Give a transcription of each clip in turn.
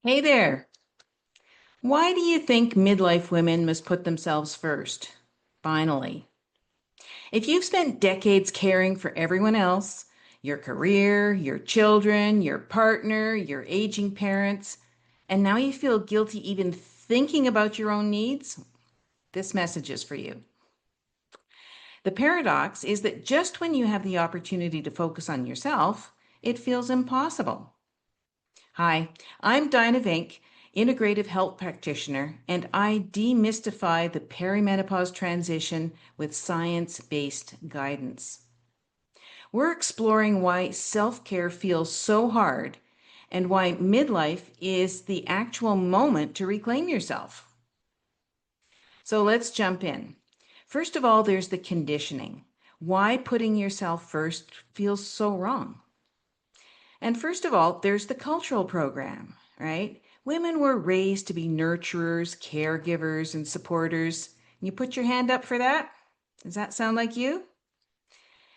Hey there. Why do you think midlife women must put themselves first? Finally. If you've spent decades caring for everyone else, your career, your children, your partner, your aging parents, and now you feel guilty even thinking about your own needs, this message is for you. The paradox is that just when you have the opportunity to focus on yourself, it feels impossible. Hi, I'm Dinah Vink, Integrative Health Practitioner, and I demystify the perimenopause transition with science-based guidance. We're exploring why self-care feels so hard and why midlife is the actual moment to reclaim yourself. So let's jump in. First of all, there's the conditioning. Why putting yourself first feels so wrong. And first of all, there's the cultural program, right? Women were raised to be nurturers, caregivers, and supporters. You put your hand up for that? Does that sound like you?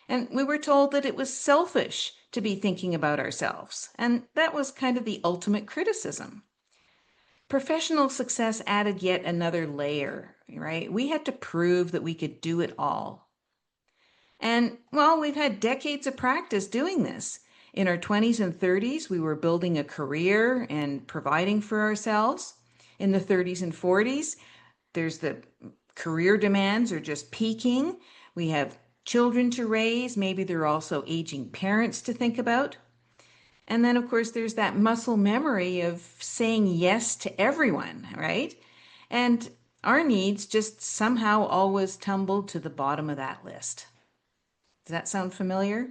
And we were told that it was selfish to be thinking about ourselves. And that was kind of the ultimate criticism. Professional success added yet another layer, right? We had to prove that we could do it all. And well, we've had decades of practice doing this. In our 20s and 30s, we were building a career and providing for ourselves. In the 30s and 40s, there's the career demands are just peaking. We have children to raise. Maybe there are also aging parents to think about. And then, of course, there's that muscle memory of saying yes to everyone, right? And our needs just somehow always tumble to the bottom of that list. Does that sound familiar?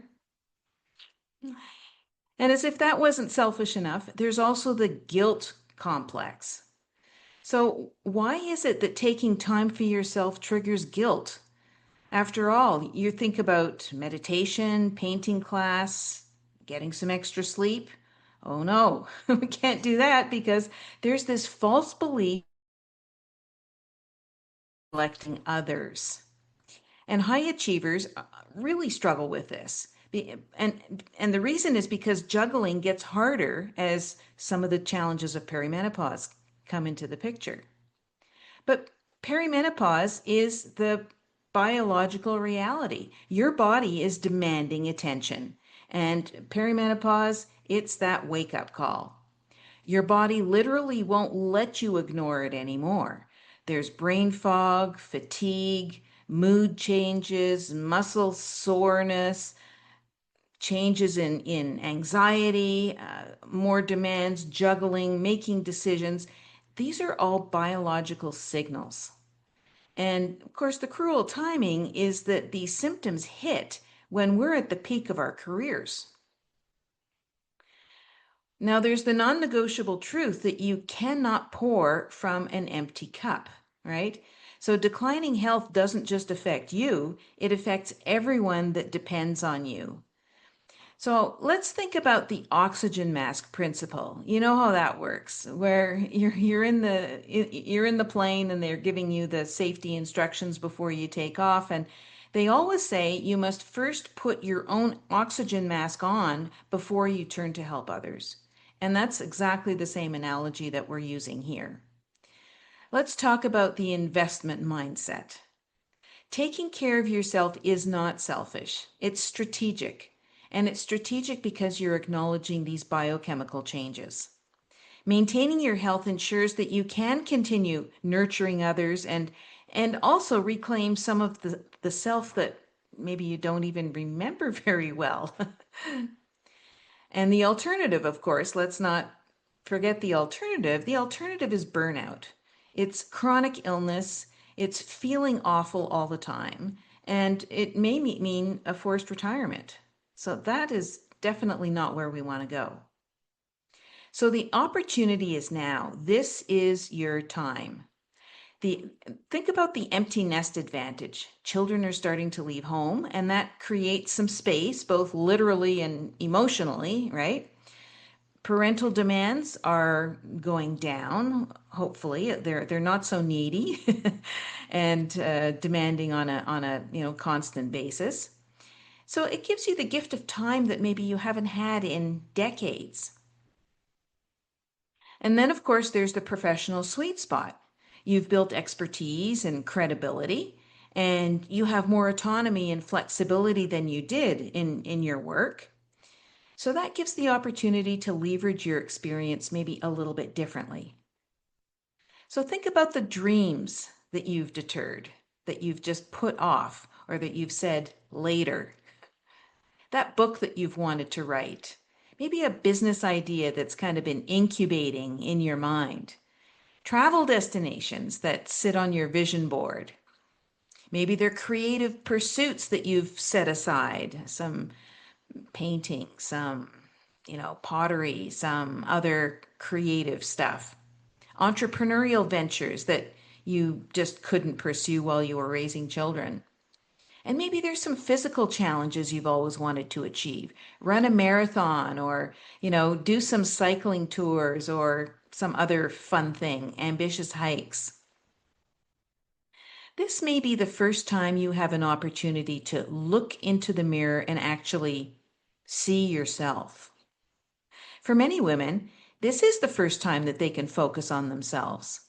And as if that wasn't selfish enough, there's also the guilt complex. So, why is it that taking time for yourself triggers guilt? After all, you think about meditation, painting class, getting some extra sleep. Oh no, we can't do that because there's this false belief neglecting others. And high achievers really struggle with this. And the reason is because juggling gets harder as some of the challenges of perimenopause come into the picture. But perimenopause is the biological reality. Your body is demanding attention. And perimenopause, it's that wake up call. Your body literally won't let you ignore it anymore. There's brain fog, fatigue, mood changes, muscle soreness, changes in anxiety, more demands, juggling, making decisions. These are all biological signals. And of course, the cruel timing is that these symptoms hit when we're at the peak of our careers. Now, there's the non negotiable truth that you cannot pour from an empty cup, right? So, declining health doesn't just affect you, it affects everyone that depends on you. So let's think about the oxygen mask principle. You know how that works, where you're in the plane and they're giving you the safety instructions before you take off, and they always say you must first put your own oxygen mask on before you turn to help others. And that's exactly the same analogy that we're using here. Let's talk about the investment mindset. Taking care of yourself is not selfish, it's strategic. And it's strategic because you're acknowledging these biochemical changes. Maintaining your health ensures that you can continue nurturing others and also reclaim some of the self that maybe you don't even remember very well. And the alternative, of course, let's not forget the alternative. The alternative is burnout. It's chronic illness, it's feeling awful all the time, and it may mean a forced retirement. So that is definitely not where we want to go. So the opportunity is now. This is your time. The Think about the empty nest advantage. Children are starting to leave home, and that creates some space, both literally and emotionally, right? Parental demands are going down. Hopefully, they're not so needy and demanding on a constant basis. So it gives you the gift of time that maybe you haven't had in decades. And then, of course, there's the professional sweet spot. You've built expertise and credibility, and you have more autonomy and flexibility than you did in your work. So that gives the opportunity to leverage your experience maybe a little bit differently. So think about the dreams that you've deterred, that you've just put off, or that you've said later. That book that you've wanted to write, maybe a business idea that's kind of been incubating in your mind, travel destinations that sit on your vision board. Maybe they're creative pursuits that you've set aside, some painting, some, pottery, some other creative stuff. Entrepreneurial ventures that you just couldn't pursue while you were raising children. And maybe there's some physical challenges you've always wanted to achieve. Run a marathon or, do some cycling tours or some other fun thing, ambitious hikes. This may be the first time you have an opportunity to look into the mirror and actually see yourself. For many women, this is the first time that they can focus on themselves,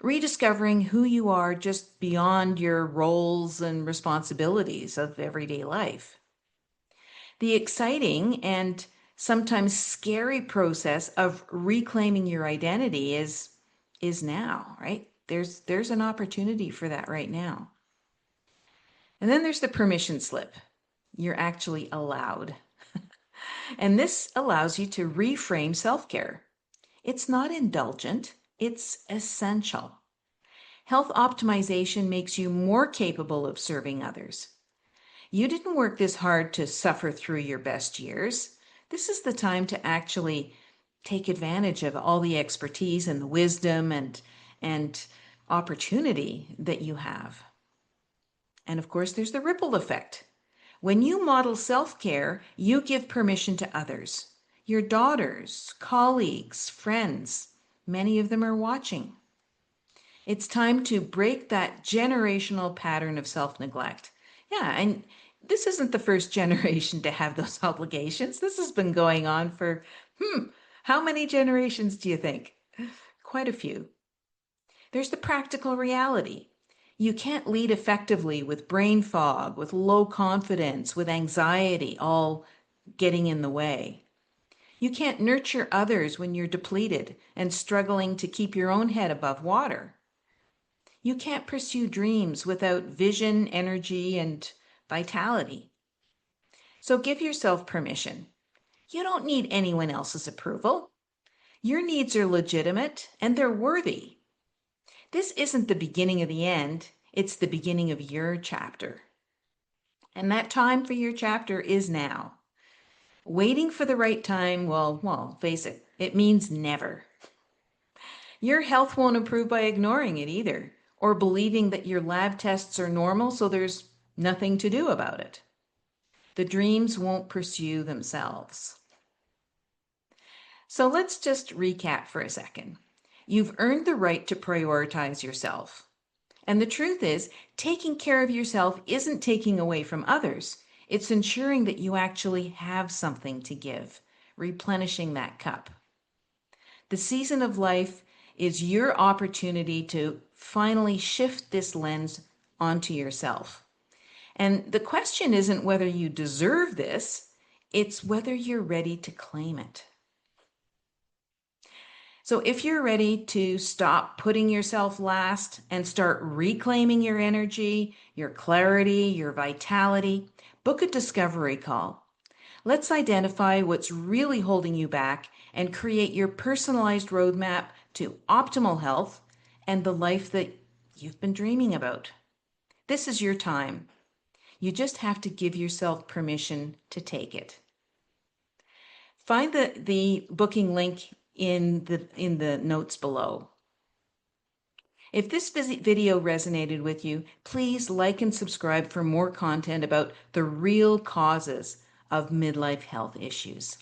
rediscovering who you are just beyond your roles and responsibilities of everyday life. The exciting and sometimes scary process of reclaiming your identity is now, right? There's an opportunity for that right now. And then there's the permission slip. You're actually allowed. And this allows you to reframe self-care. It's not indulgent, it's essential. Health optimization makes you more capable of serving others. You didn't work this hard to suffer through your best years. This is the time to actually take advantage of all the expertise and the wisdom and opportunity that you have. And of course, there's the ripple effect. When you model self-care, you give permission to others. Your daughters, colleagues, friends, many of them are watching. It's time to break that generational pattern of self-neglect. Yeah, and this isn't the first generation to have those obligations. This has been going on for, how many generations do you think? Quite a few. There's the practical reality. You can't lead effectively with brain fog, with low confidence, with anxiety, all getting in the way. You can't nurture others when you're depleted and struggling to keep your own head above water. You can't pursue dreams without vision, energy, and vitality. So give yourself permission. You don't need anyone else's approval. Your needs are legitimate and they're worthy. This isn't the beginning of the end, it's the beginning of your chapter. And that time for your chapter is now. Waiting for the right time, well, face it, it means never. Your health won't improve by ignoring it either, or believing that your lab tests are normal, so there's nothing to do about it. The dreams won't pursue themselves. So let's just recap for a second. You've earned the right to prioritize yourself. And the truth is, taking care of yourself isn't taking away from others. It's ensuring that you actually have something to give, replenishing that cup. The season of life is your opportunity to finally shift this lens onto yourself. And the question isn't whether you deserve this, it's whether you're ready to claim it. So if you're ready to stop putting yourself last and start reclaiming your energy, your clarity, your vitality, book a discovery call. Let's identify what's really holding you back and create your personalized roadmap to optimal health and the life that you've been dreaming about. This is your time. You just have to give yourself permission to take it. Find the booking link in the notes below. If this video resonated with you, please like and subscribe for more content about the real causes of midlife health issues.